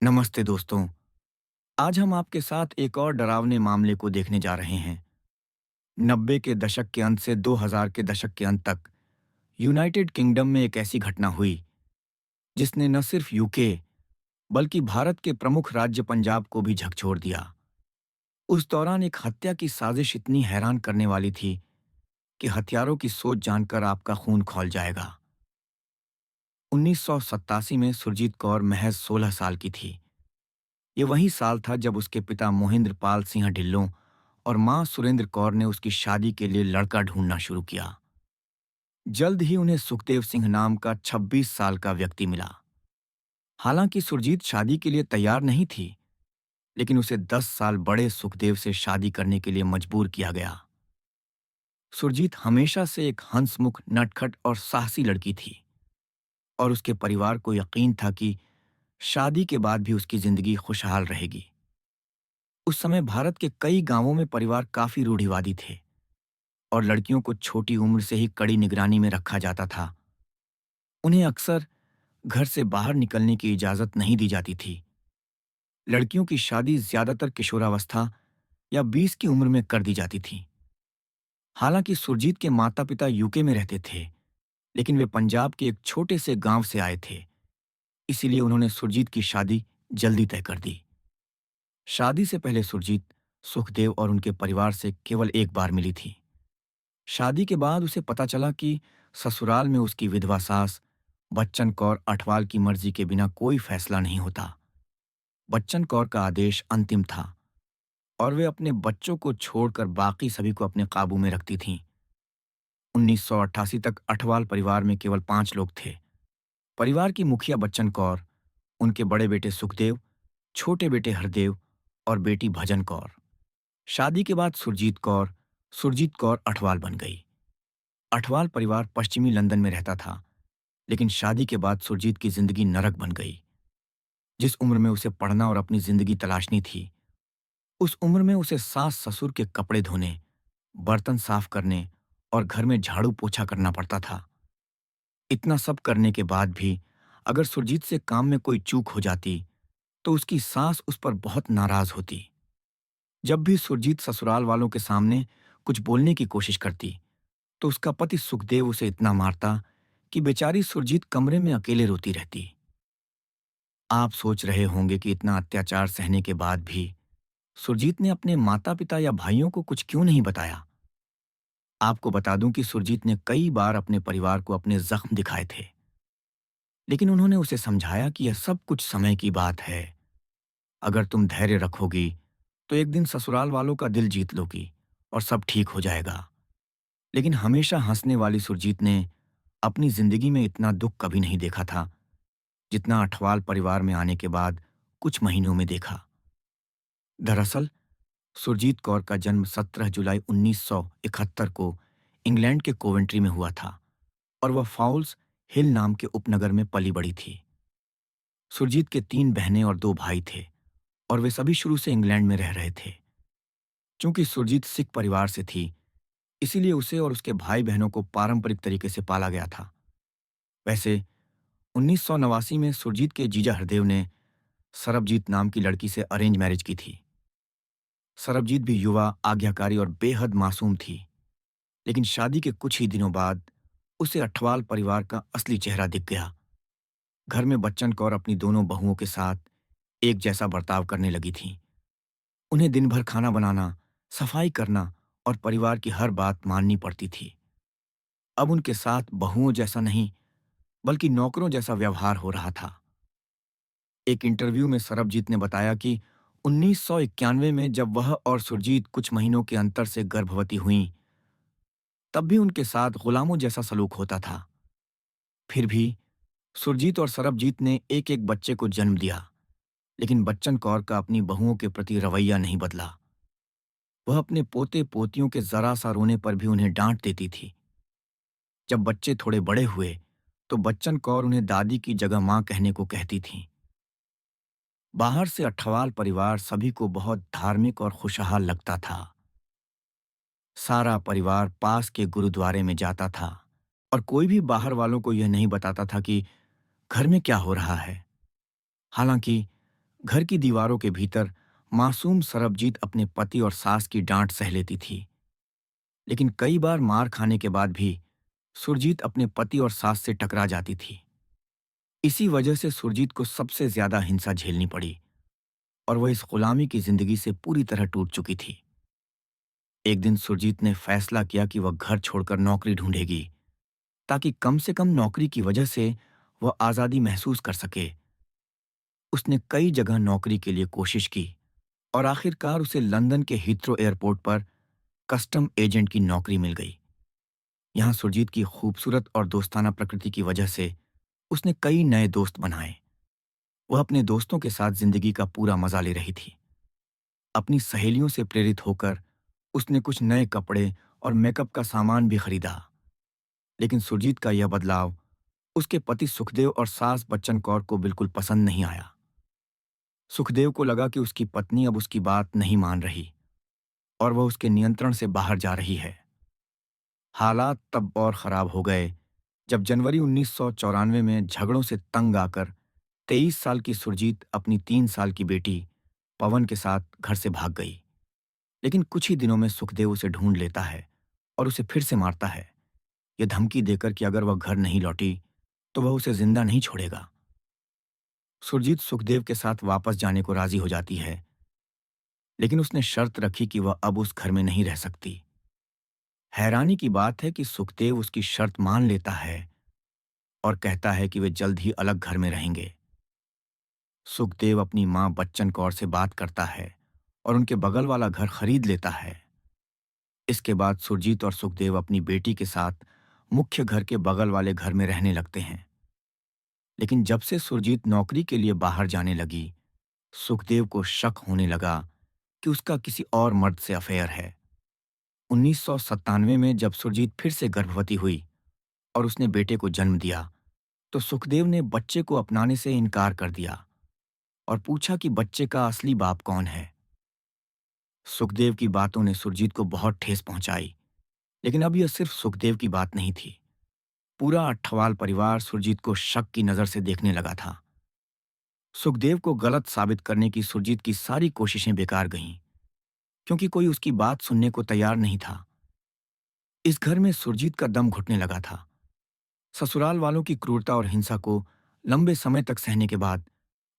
नमस्ते दोस्तों। आज हम आपके साथ एक और डरावने मामले को देखने जा रहे हैं। 90 के दशक के अंत से 2000 के दशक के अंत तक यूनाइटेड किंगडम में एक ऐसी घटना हुई जिसने न सिर्फ यूके बल्कि भारत के प्रमुख राज्य पंजाब को भी झकझोर दिया। उस दौरान एक हत्या की साजिश इतनी हैरान करने वाली थी कि हथियारों की सोच जानकर आपका खून खौल जाएगा। 1987 में सुरजीत कौर महज 16 साल की थी। ये वही साल था जब उसके पिता मोहिंद्र पाल सिंह ढिल्लों और मां सुरेंद्र कौर ने उसकी शादी के लिए लड़का ढूंढना शुरू किया। जल्द ही उन्हें सुखदेव सिंह नाम का 26 साल का व्यक्ति मिला। हालांकि सुरजीत शादी के लिए तैयार नहीं थी, लेकिन उसे 10 साल बड़े सुखदेव से शादी करने के लिए मजबूर किया गया। सुरजीत हमेशा से एक हंसमुख, नटखट और साहसी लड़की थी और उसके परिवार को यकीन था कि शादी के बाद भी उसकी जिंदगी खुशहाल रहेगी। उस समय भारत के कई गांवों में परिवार काफी रूढ़िवादी थे और लड़कियों को छोटी उम्र से ही कड़ी निगरानी में रखा जाता था। उन्हें अक्सर घर से बाहर निकलने की इजाजत नहीं दी जाती थी। लड़कियों की शादी ज्यादातर किशोरावस्था या 20 की उम्र में कर दी जाती थी। हालांकि सुरजीत के माता पिता यूके में रहते थे, लेकिन वे पंजाब के एक छोटे से गांव से आए थे। इसीलिए उन्होंने सुरजीत की शादी जल्दी तय कर दी। शादी से पहले सुरजीत सुखदेव और उनके परिवार से केवल एक बार मिली थी। शादी के बाद उसे पता चला कि ससुराल में उसकी विधवा सास बच्चन कौर अठवाल की मर्जी के बिना कोई फैसला नहीं होता। बच्चन कौर का आदेश अंतिम था और वे अपने बच्चों को छोड़कर बाकी सभी को अपने काबू में रखती थीं। 1988 तक अठवाल परिवार में केवल 5 लोग थे। परिवार की मुखिया बच्चन कौर, उनके बड़े बेटे सुखदेव, छोटे बेटे हरदेव और बेटी भजन कौर। शादी के बाद सुरजीत कौर अठवाल बन गई। अठवाल परिवार पश्चिमी लंदन में रहता था, लेकिन शादी के बाद सुरजीत की जिंदगी नरक बन गई। जिस उम्र में उसे पढ़ना और अपनी जिंदगी तलाशनी थी, उस उम्र में उसे सास ससुर के कपड़े धोने, बर्तन साफ करने और घर में झाड़ू पोछा करना पड़ता था। इतना सब करने के बाद भी अगर सुरजीत से काम में कोई चूक हो जाती, तो उसकी सास उस पर बहुत नाराज होती। जब भी सुरजीत ससुराल वालों के सामने कुछ बोलने की कोशिश करती, तो उसका पति सुखदेव उसे इतना मारता कि बेचारी सुरजीत कमरे में अकेले रोती रहती। आप सोच रहे होंगे कि इतना अत्याचार सहने के बाद भी सुरजीत ने अपने माता पिता या भाइयों को कुछ क्यों नहीं बताया। आपको बता दूं कि सुरजीत ने कई बार अपने परिवार को अपने जख्म दिखाए थे, लेकिन उन्होंने उसे समझाया कि यह सब कुछ समय की बात है। अगर तुम धैर्य रखोगी तो एक दिन ससुराल वालों का दिल जीत लोगी और सब ठीक हो जाएगा। लेकिन हमेशा हंसने वाली सुरजीत ने अपनी जिंदगी में इतना दुख कभी नहीं देखा था जितना अठवाल परिवार में आने के बाद कुछ महीनों में देखा। दरअसल सुरजीत कौर का जन्म 17 जुलाई 1971 को इंग्लैंड के कोवेंट्री में हुआ था और वह फाउल्स हिल नाम के उपनगर में पली बड़ी थी। सुरजीत के 3 बहनें और 2 भाई थे और वे सभी शुरू से इंग्लैंड में रह रहे थे। चूंकि सुरजीत सिख परिवार से थी, इसीलिए उसे और उसके भाई बहनों को पारंपरिक तरीके से पाला गया था। वैसे 1989 में सुरजीत के जीजा हरदेव ने सरबजीत नाम की लड़की से अरेंज मैरिज की थी। सरबजीत भी युवा, आज्ञाकारी और बेहद मासूम थी, लेकिन शादी के कुछ ही दिनों बाद उसे अठवाल परिवार का असली चेहरा दिख गया। घर में बच्चन कौर अपनी दोनों बहुओं के साथ एक जैसा बर्ताव करने लगी थीं। उन्हें दिन भर खाना बनाना, सफाई करना और परिवार की हर बात माननी पड़ती थी। अब उनके साथ बहुओं जैसा नहीं, बल्कि नौकरों जैसा व्यवहार हो रहा था। एक इंटरव्यू में सरबजीत ने बताया कि 1991 में जब वह और सुरजीत कुछ महीनों के अंतर से गर्भवती हुईं, तब भी उनके साथ गुलामों जैसा सलूक होता था। फिर भी सुरजीत और सरबजीत ने एक एक बच्चे को जन्म दिया, लेकिन बच्चन कौर का अपनी बहुओं के प्रति रवैया नहीं बदला। वह अपने पोते पोतियों के जरा सा रोने पर भी उन्हें डांट देती थी। जब बच्चे थोड़े बड़े हुए, तो बच्चन कौर उन्हें दादी की जगह मां कहने को कहती थीं। बाहर से अठवाल परिवार सभी को बहुत धार्मिक और खुशहाल लगता था। सारा परिवार पास के गुरुद्वारे में जाता था और कोई भी बाहर वालों को यह नहीं बताता था कि घर में क्या हो रहा है। हालांकि घर की दीवारों के भीतर मासूम सरबजीत अपने पति और सास की डांट सह लेती थी, लेकिन कई बार मार खाने के बाद भी सुरजीत अपने पति और सास से टकरा जाती थी। इसी वजह से सुरजीत को सबसे ज्यादा हिंसा झेलनी पड़ी और वह इस गुलामी की जिंदगी से पूरी तरह टूट चुकी थी। एक दिन सुरजीत ने फैसला किया कि वह घर छोड़कर नौकरी ढूंढेगी, ताकि कम से कम नौकरी की वजह से वह आजादी महसूस कर सके। उसने कई जगह नौकरी के लिए कोशिश की और आखिरकार उसे लंदन के हीथ्रो एयरपोर्ट पर कस्टम एजेंट की नौकरी मिल गई। यहाँ सुरजीत की खूबसूरत और दोस्ताना प्रकृति की वजह से उसने कई नए दोस्त बनाए। वह अपने दोस्तों के साथ जिंदगी का पूरा मजा ले रही थी। अपनी सहेलियों से प्रेरित होकर उसने कुछ नए कपड़े और मेकअप का सामान भी खरीदा। लेकिन सुरजीत का यह बदलाव उसके पति सुखदेव और सास बच्चन कौर को बिल्कुल पसंद नहीं आया। सुखदेव को लगा कि उसकी पत्नी अब उसकी बात नहीं मान रही और वह उसके नियंत्रण से बाहर जा रही है। हालात तब और खराब हो गए जब जनवरी 1994 में झगड़ों से तंग आकर 23 साल की सुरजीत अपनी 3 साल की बेटी पवन के साथ घर से भाग गई। लेकिन कुछ ही दिनों में सुखदेव उसे ढूंढ लेता है और उसे फिर से मारता है, यह धमकी देकर कि अगर वह घर नहीं लौटी तो वह उसे जिंदा नहीं छोड़ेगा। सुरजीत सुखदेव के साथ वापस जाने को राजी हो जाती है, लेकिन उसने शर्त रखी कि वह अब उस घर में नहीं रह सकती। हैरानी की बात है कि सुखदेव उसकी शर्त मान लेता है और कहता है कि वे जल्द ही अलग घर में रहेंगे। सुखदेव अपनी मां बच्चन कौर से बात करता है और उनके बगल वाला घर खरीद लेता है। इसके बाद सुरजीत और सुखदेव अपनी बेटी के साथ मुख्य घर के बगल वाले घर में रहने लगते हैं। लेकिन जब से सुरजीत नौकरी के लिए बाहर जाने लगी, सुखदेव को शक होने लगा कि उसका किसी और मर्द से अफेयर है। 1997 में जब सुरजीत फिर से गर्भवती हुई और उसने बेटे को जन्म दिया, तो सुखदेव ने बच्चे को अपनाने से इनकार कर दिया और पूछा कि बच्चे का असली बाप कौन है। सुखदेव की बातों ने सुरजीत को बहुत ठेस पहुंचाई, लेकिन अब यह सिर्फ सुखदेव की बात नहीं थी। पूरा अट्ठवाल परिवार सुरजीत को शक की नजर से देखने लगा था। सुखदेव को गलत साबित करने की सुरजीत की सारी कोशिशें बेकार गईं, क्योंकि कोई उसकी बात सुनने को तैयार नहीं था। इस घर में सुरजीत का दम घुटने लगा था। ससुराल वालों की क्रूरता और हिंसा को लंबे समय तक सहने के बाद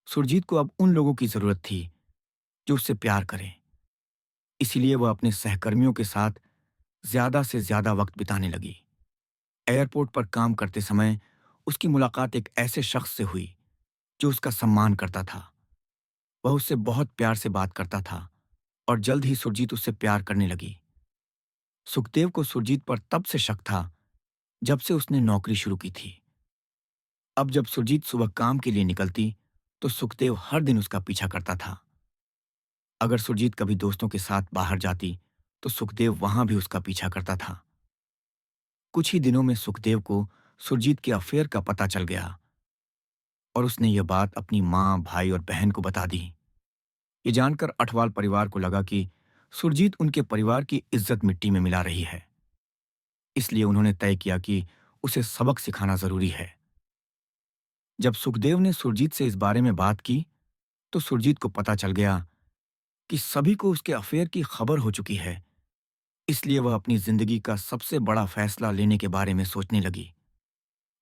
सुरजीत को अब उन लोगों की जरूरत थी जो उससे प्यार करें। इसीलिए वह अपने सहकर्मियों के साथ ज्यादा से ज्यादा वक्त बिताने लगी। एयरपोर्ट पर काम करते समय उसकी मुलाकात एक ऐसे शख्स से हुई जो उसका सम्मान करता था। वह उससे बहुत प्यार से बात करता था और जल्द ही सुरजीत उससे प्यार करने लगी। सुखदेव को सुरजीत पर तब से शक था जब से उसने नौकरी शुरू की थी। अब जब सुरजीत सुबह काम के लिए निकलती तो सुखदेव हर दिन उसका पीछा करता था। अगर सुरजीत कभी दोस्तों के साथ बाहर जाती तो सुखदेव वहां भी उसका पीछा करता था। कुछ ही दिनों में सुखदेव को सुरजीत के अफेयर का पता चल गया और उसने यह बात अपनी माँ, भाई और बहन को बता दी। ये जानकर अठवाल परिवार को लगा कि सुरजीत उनके परिवार की इज्जत मिट्टी में मिला रही है। इसलिए उन्होंने तय किया कि उसे सबक सिखाना जरूरी है। जब सुखदेव ने सुरजीत से इस बारे में बात की तो सुरजीत को पता चल गया कि सभी को उसके अफेयर की खबर हो चुकी है। इसलिए वह अपनी जिंदगी का सबसे बड़ा फैसला लेने के बारे में सोचने लगी।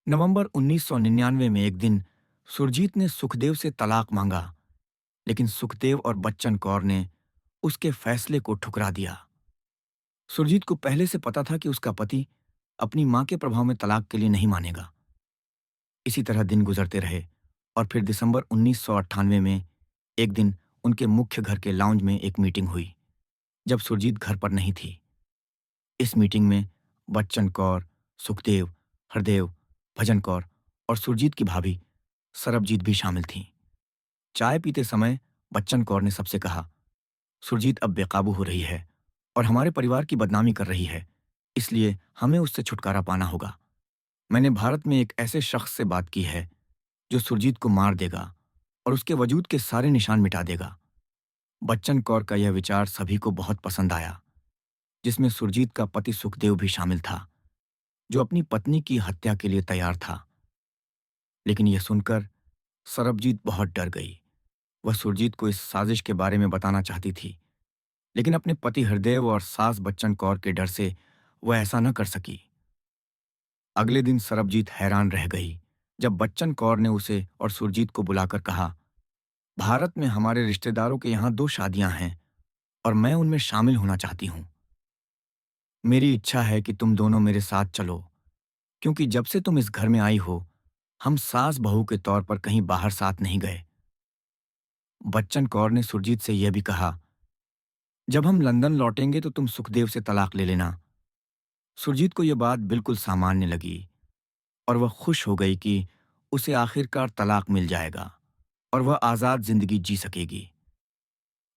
नवंबर 1999 में एक दिन सुरजीत ने सुखदेव से तलाक मांगा, लेकिन सुखदेव और बच्चन कौर ने उसके फैसले को ठुकरा दिया। सुरजीत को पहले से पता था कि उसका पति अपनी मां के प्रभाव में तलाक के लिए नहीं मानेगा। इसी तरह दिन गुजरते रहे और फिर दिसंबर 1998 में एक दिन उनके मुख्य घर के लाउंज में एक मीटिंग हुई, जब सुरजीत घर पर नहीं थी। इस मीटिंग में बच्चन कौर, सुखदेव, हरदेव, भजन कौर और सुरजीत की भाभी सरबजीत भी शामिल थीं। चाय पीते समय बच्चन कौर ने सबसे कहा, सुरजीत अब बेकाबू हो रही है और हमारे परिवार की बदनामी कर रही है, इसलिए हमें उससे छुटकारा पाना होगा। मैंने भारत में एक ऐसे शख्स से बात की है जो सुरजीत को मार देगा और उसके वजूद के सारे निशान मिटा देगा। बच्चन कौर का यह विचार सभी को बहुत पसंद आया, जिसमें सुरजीत का पति सुखदेव भी शामिल था, जो अपनी पत्नी की हत्या के लिए तैयार था। लेकिन यह सुनकर सरबजीत बहुत डर गई। वह सुरजीत को इस साजिश के बारे में बताना चाहती थी, लेकिन अपने पति हरदेव और सास बच्चन कौर के डर से वह ऐसा न कर सकी। अगले दिन सरबजीत हैरान रह गई जब बच्चन कौर ने उसे और सुरजीत को बुलाकर कहा, भारत में हमारे रिश्तेदारों के यहाँ 2 शादियां हैं और मैं उनमें शामिल होना चाहती हूँ। मेरी इच्छा है कि तुम दोनों मेरे साथ चलो, क्योंकि जब से तुम इस घर में आई हो, हम सास बहू के तौर पर कहीं बाहर साथ नहीं गए। बच्चन कौर ने सुरजीत से यह भी कहा, जब हम लंदन लौटेंगे तो तुम सुखदेव से तलाक ले लेना। सुरजीत को यह बात बिल्कुल सामान्य लगी और वह खुश हो गई कि उसे आखिरकार तलाक मिल जाएगा और वह आज़ाद जिंदगी जी सकेगी।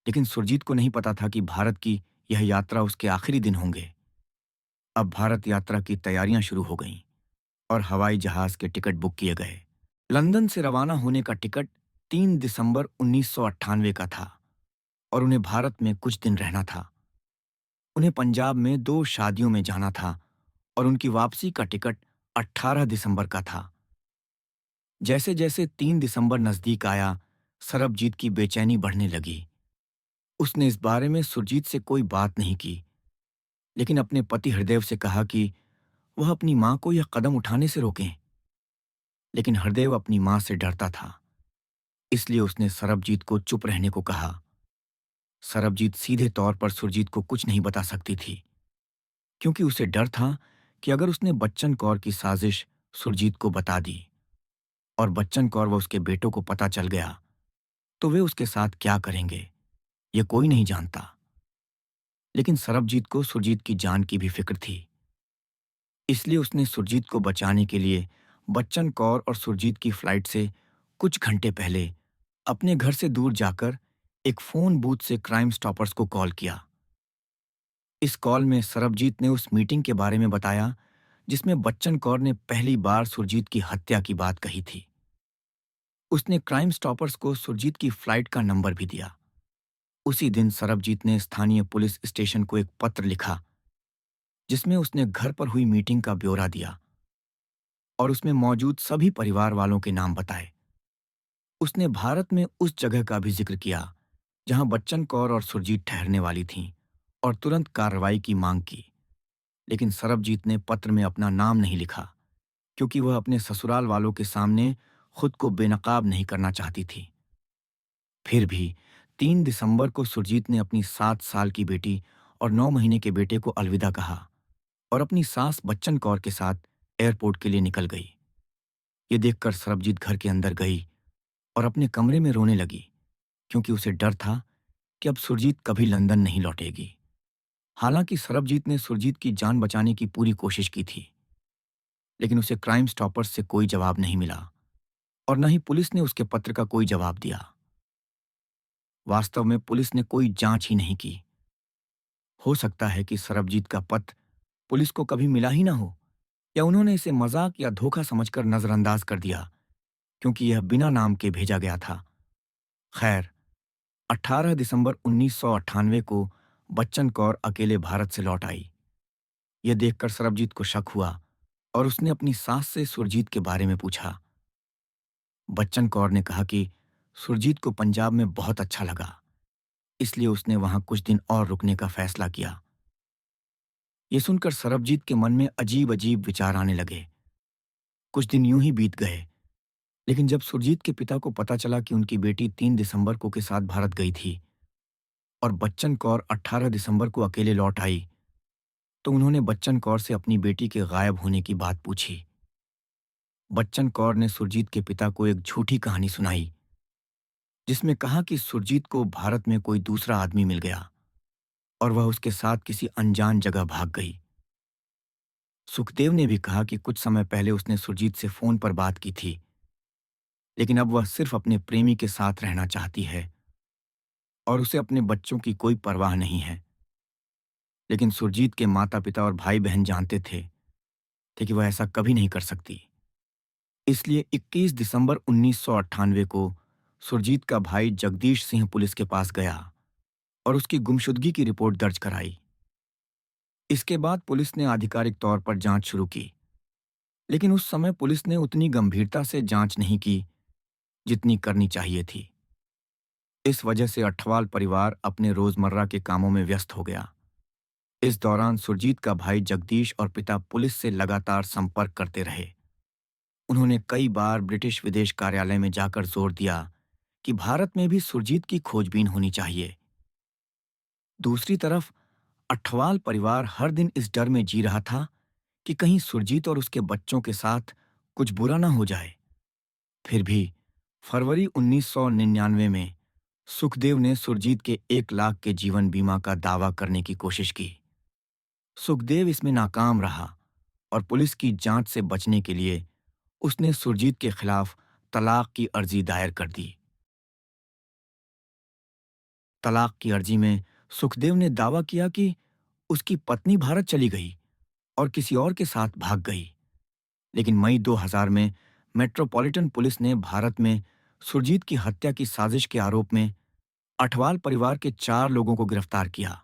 लेकिन सुरजीत को नहीं पता था कि भारत की यह यात्रा उसके आखिरी दिन होंगे। अब भारत यात्रा की तैयारियां शुरू हो गईं और हवाई जहाज के टिकट बुक किए गए। लंदन से रवाना होने का टिकट 3 दिसंबर 1998 का था और उन्हें भारत में कुछ दिन रहना था। उन्हें पंजाब में 2 शादियों में जाना था और उनकी वापसी का टिकट 18 दिसंबर का था। जैसे जैसे 3 दिसंबर नजदीक आया, सरबजीत की बेचैनी बढ़ने लगी। उसने इस बारे में सुरजीत से कोई बात नहीं की, लेकिन अपने पति हरदेव से कहा कि वह अपनी मां को यह कदम उठाने से रोकें। लेकिन हरदेव अपनी मां से डरता था, इसलिए उसने सरबजीत को चुप रहने को कहा। सरबजीत सीधे तौर पर सुरजीत को कुछ नहीं बता सकती थी, क्योंकि उसे डर था कि अगर उसने बच्चन कौर की साजिश सुरजीत को बता दी और बच्चन कौर व उसके बेटों को पता चल गया, तो वे उसके साथ क्या करेंगे, ये कोई नहीं जानता। लेकिन सरबजीत को सुरजीत की जान की भी फिक्र थी, इसलिए उसने सुरजीत को बचाने के लिए बच्चन कौर और सुरजीत की फ्लाइट से कुछ घंटे पहले अपने घर से दूर जाकर एक फोन बूथ से क्राइम स्टॉपर्स को कॉल किया। इस कॉल में सरबजीत ने उस मीटिंग के बारे में बताया जिसमें बच्चन कौर ने पहली बार सुरजीत की हत्या की बात कही थी। उसने क्राइम स्टॉपर्स को सुरजीत की फ्लाइट का नंबर भी दिया। उसी दिन सरबजीत ने स्थानीय पुलिस स्टेशन को एक पत्र लिखा जिसमें उसने घर पर हुई मीटिंग का ब्यौरा दिया और उसमें मौजूद सभी परिवार वालों के नाम बताए। उसने भारत में उस जगह का भी जिक्र किया जहां बच्चन कौर और सुरजीत ठहरने वाली थीं और तुरंत कार्रवाई की मांग की। लेकिन सरबजीत ने पत्र में अपना नाम नहीं लिखा, क्योंकि वह अपने ससुराल वालों के सामने खुद को बेनकाब नहीं करना चाहती थी। फिर भी 3 दिसंबर को सुरजीत ने अपनी 7 साल की बेटी और 9 महीने के बेटे को अलविदा कहा और अपनी सास बच्चन कौर के साथ एयरपोर्ट के लिए निकल गई। ये देखकर सरबजीत घर के अंदर गई और अपने कमरे में रोने लगी, क्योंकि उसे डर था कि अब सुरजीत कभी लंदन नहीं लौटेगी। हालांकि सरबजीत ने सुरजीत की जान बचाने की पूरी कोशिश की थी, लेकिन उसे क्राइम स्टॉपर्स से कोई जवाब नहीं मिला और न ही पुलिस ने उसके पत्र का कोई जवाब दिया। वास्तव में पुलिस ने कोई जांच ही नहीं की। हो सकता है कि सरबजीत का पत्र पुलिस को कभी मिला ही ना हो, या उन्होंने इसे मजाक या धोखा समझकर नजरअंदाज कर दिया, क्योंकि यह बिना नाम के भेजा गया था। खैर, 18 दिसंबर 1998 को बच्चन कौर अकेले भारत से लौट आई। यह देखकर सरबजीत को शक हुआ और उसने अपनी सास से सुरजीत के बारे में पूछा। बच्चन कौर ने कहा कि सुरजीत को पंजाब में बहुत अच्छा लगा, इसलिए उसने वहां कुछ दिन और रुकने का फैसला किया। यह सुनकर सरबजीत के मन में अजीब अजीब विचार आने लगे। कुछ दिन यूं ही बीत गए, लेकिन जब सुरजीत के पिता को पता चला कि उनकी बेटी 3 दिसंबर को के साथ भारत गई थी और बच्चन कौर 18 दिसंबर को अकेले लौट आई, तो उन्होंने बच्चन कौर से अपनी बेटी के गायब होने की बात पूछी। बच्चन कौर ने सुरजीत के पिता को एक झूठी कहानी सुनाई, जिसमें कहा कि सुरजीत को भारत में कोई दूसरा आदमी मिल गया और वह उसके साथ किसी अनजान जगह भाग गई। सुखदेव ने भी कहा कि कुछ समय पहले उसने सुरजीत से फोन पर बात की थी, लेकिन अब वह सिर्फ अपने प्रेमी के साथ रहना चाहती है और उसे अपने बच्चों की कोई परवाह नहीं है। लेकिन सुरजीत के माता पिता और भाई बहन जानते थे कि वह ऐसा कभी नहीं कर सकती। इसलिए 21 दिसंबर 1998 को सुरजीत का भाई जगदीश सिंह पुलिस के पास गया और उसकी गुमशुदगी की रिपोर्ट दर्ज कराई। इसके बाद पुलिस ने आधिकारिक तौर पर जांच शुरू की, लेकिन उस समय पुलिस ने उतनी गंभीरता से जांच नहीं की जितनी करनी चाहिए थी। इस वजह से अठवाल परिवार अपने रोजमर्रा के कामों में व्यस्त हो गया। इस दौरान सुरजीत का भाई जगदीश और पिता पुलिस से लगातार संपर्क करते रहे। उन्होंने कई बार ब्रिटिश विदेश कार्यालय में जाकर जोर दिया कि भारत में भी सुरजीत की खोजबीन होनी चाहिए। दूसरी तरफ अठवाल परिवार हर दिन इस डर में जी रहा था कि कहीं सुरजीत और उसके बच्चों के साथ कुछ बुरा ना हो जाए। फिर भी फरवरी 1999 में सुखदेव ने सुरजीत के 1 लाख के जीवन बीमा का दावा करने की कोशिश की। सुखदेव इसमें नाकाम रहा और पुलिस की जांच से बचने के लिए उसने सुरजीत के खिलाफ तलाक की अर्जी दायर कर दी। तलाक की अर्जी में सुखदेव ने दावा किया कि उसकी पत्नी भारत चली गई और किसी और के साथ भाग गई। लेकिन मई 2000 में मेट्रोपॉलिटन पुलिस ने भारत में सुरजीत की हत्या की साजिश के आरोप में अठवाल परिवार के 4 लोगों को गिरफ्तार किया।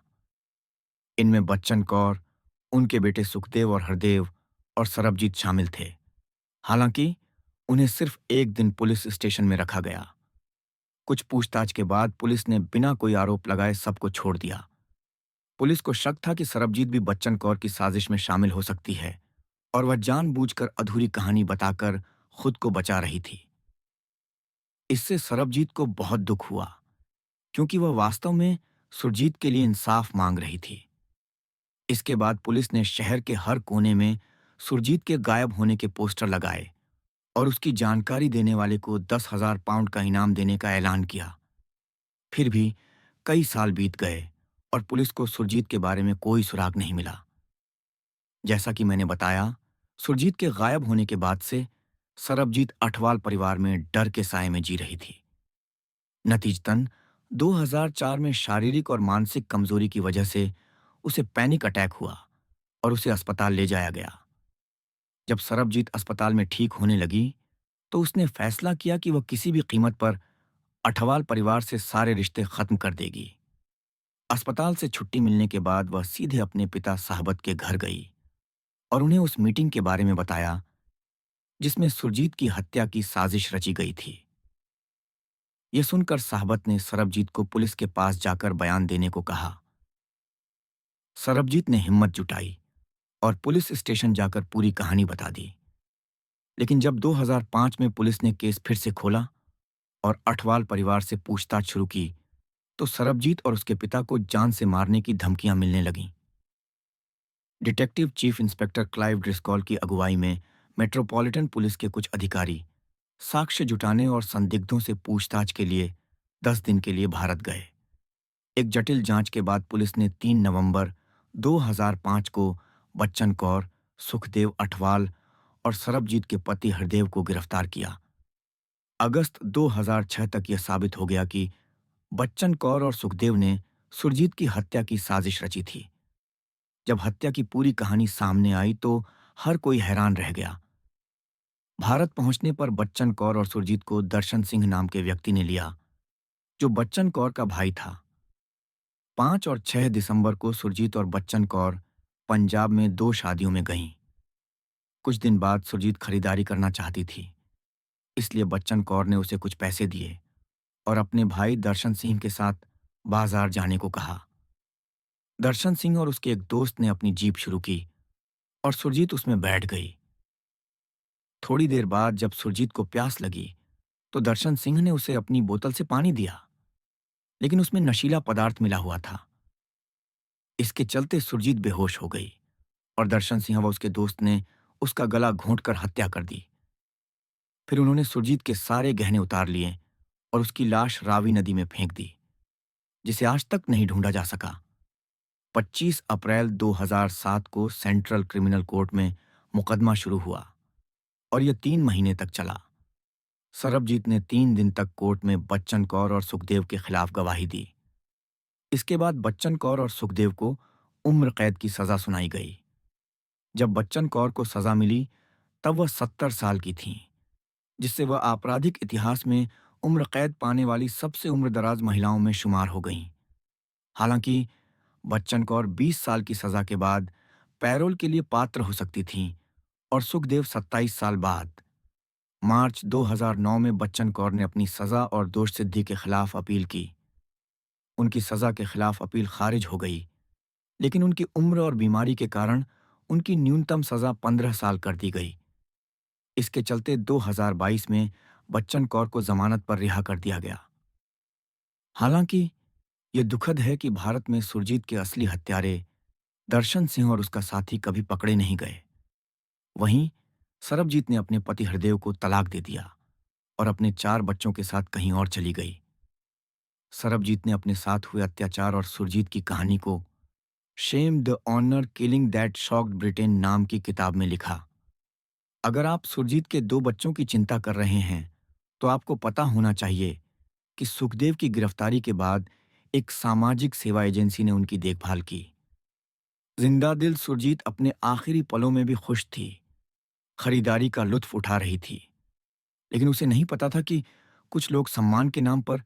इनमें बच्चन कौर, उनके बेटे सुखदेव और हरदेव और सरबजीत शामिल थे। हालांकि उन्हें सिर्फ एक दिन पुलिस स्टेशन में रखा गया। कुछ पूछताछ के बाद पुलिस ने बिना कोई आरोप लगाए सबको छोड़ दिया। पुलिस को शक था कि सरबजीत भी बच्चन कौर की साजिश में शामिल हो सकती है और वह जानबूझकर अधूरी कहानी बताकर खुद को बचा रही थी। इससे सरबजीत को बहुत दुख हुआ, क्योंकि वह वास्तव में सुरजीत के लिए इंसाफ मांग रही थी। इसके बाद पुलिस ने शहर के हर कोने में सुरजीत के गायब होने के पोस्टर लगाए और उसकी जानकारी देने वाले को 10,000 पाउंड का इनाम देने का ऐलान किया। फिर भी कई साल बीत गए और पुलिस को सुरजीत के बारे में कोई सुराग नहीं मिला। जैसा कि मैंने बताया, सुरजीत के गायब होने के बाद से सरबजीत अठवाल परिवार में डर के साए में जी रही थी। नतीजतन 2004 में शारीरिक और मानसिक कमजोरी की वजह से उसे पैनिक अटैक हुआ और उसे अस्पताल ले जाया गया। जब सरबजीत अस्पताल में ठीक होने लगी, तो उसने फैसला किया कि वह किसी भी कीमत पर अठवाल परिवार से सारे रिश्ते खत्म कर देगी। अस्पताल से छुट्टी मिलने के बाद वह सीधे अपने पिता साहबत के घर गई और उन्हें उस मीटिंग के बारे में बताया जिसमें सुरजीत की हत्या की साजिश रची गई थी। यह सुनकर साहबत ने सरबजीत को पुलिस के पास जाकर बयान देने को कहा। सरबजीत ने हिम्मत जुटाई और पुलिस स्टेशन जाकर पूरी कहानी बता दी। लेकिन जब 2005 में पुलिस ने केस फिर से खोला और अठवाल परिवार से पूछताछ शुरू की, तो सरबजीत और उसके पिता को जान से मारने की धमकियां मिलने लगीं। Detective chief inspector Clive Driscoll की अगुवाई में मेट्रोपॉलिटन पुलिस के कुछ अधिकारी साक्ष्य जुटाने और संदिग्धों से पूछताछ के लिए 10 दिन के लिए भारत गए। एक जटिल जांच के बाद पुलिस ने 3 नवंबर 2005 को बच्चन कौर, सुखदेव अठवाल और सरबजीत के पति हरदेव को गिरफ्तार किया। अगस्त 2006 तक यह साबित हो गया कि बच्चन कौर और सुखदेव ने सुरजीत की हत्या की साजिश रची थी। जब हत्या की पूरी कहानी सामने आई तो हर कोई हैरान रह गया। भारत पहुंचने पर बच्चन कौर और सुरजीत को दर्शन सिंह नाम के व्यक्ति ने लिया, जो बच्चन कौर का भाई था। 5 और 6 दिसंबर को सुरजीत और बच्चन कौर पंजाब में 2 शादियों में गईं। कुछ दिन बाद सुरजीत खरीदारी करना चाहती थी, इसलिए बच्चन कौर ने उसे कुछ पैसे दिए और अपने भाई दर्शन सिंह के साथ बाजार जाने को कहा। दर्शन सिंह और उसके एक दोस्त ने अपनी जीप शुरू की और सुरजीत उसमें बैठ गई। थोड़ी देर बाद जब सुरजीत को प्यास लगी, तो दर्शन सिंह ने उसे अपनी बोतल से पानी दिया, लेकिन उसमें नशीला पदार्थ मिला हुआ था। इसके चलते सुरजीत बेहोश हो गई और दर्शन सिंह व उसके दोस्त ने उसका गला घोंटकर हत्या कर दी। फिर उन्होंने सुरजीत के सारे गहने उतार लिए और उसकी लाश रावी नदी में फेंक दी, जिसे आज तक नहीं ढूंढा जा सका। 25 अप्रैल 2007 को सेंट्रल क्रिमिनल कोर्ट में मुकदमा शुरू हुआ और यह 3 महीने तक चला। सरबजीत ने 3 दिन तक कोर्ट में बच्चन कौर और सुखदेव के खिलाफ गवाही दी। इसके बाद बच्चन कौर और सुखदेव को उम्र कैद की सजा सुनाई गई। जब बच्चन कौर को सजा मिली, तब वह 70 साल की थीं, जिससे वह आपराधिक इतिहास में उम्र कैद पाने वाली सबसे उम्रदराज महिलाओं में शुमार हो गईं। हालांकि बच्चन कौर 20 साल की सजा के बाद पैरोल के लिए पात्र हो सकती थीं और सुखदेव 27 साल बाद। मार्च 2009 में बच्चन कौर ने अपनी सजा और दोष सिद्धि के खिलाफ अपील की। उनकी सजा के खिलाफ अपील खारिज हो गई, लेकिन उनकी उम्र और बीमारी के कारण उनकी न्यूनतम सजा 15 साल कर दी गई। इसके चलते 2022 में बच्चन कौर को जमानत पर रिहा कर दिया गया। हालांकि ये दुखद है कि भारत में सुरजीत के असली हत्यारे दर्शन सिंह और उसका साथी कभी पकड़े नहीं गए। वहीं सरबजीत ने अपने पति हरदेव को तलाक दे दिया और अपने 4 बच्चों के साथ कहीं और चली गई। सरबजीत ने अपने साथ हुए अत्याचार और सुरजीत की कहानी को shame the honour killing that shocked Britain नाम की किताब में लिखा। अगर आप सुरजीत के 2 बच्चों की चिंता कर रहे हैं, तो आपको पता होना चाहिए कि सुखदेव की गिरफ्तारी के बाद एक सामाजिक सेवा एजेंसी ने उनकी देखभाल की। जिंदा दिल सुरजीत अपने आखिरी पलों में भी खुश थी, खरीदारी का लुत्फ उठा रही थी, लेकिन उसे नहीं पता था कि कुछ लोग सम्मान के नाम पर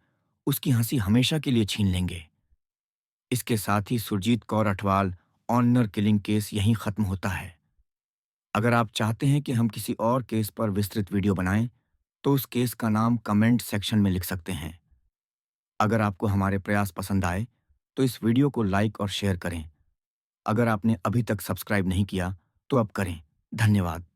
उसकी हंसी हमेशा के लिए छीन लेंगे। इसके साथ ही Surjit Kaur Athwal honour killing case यहीं खत्म होता है। अगर आप चाहते हैं कि हम किसी और केस पर विस्तृत वीडियो बनाएं, तो उस केस का नाम कमेंट सेक्शन में लिख सकते हैं। अगर आपको हमारे प्रयास पसंद आए, तो इस वीडियो को लाइक और शेयर करें। अगर आपने अभी तक सब्सक्राइब नहीं किया, तो अब करें। धन्यवाद।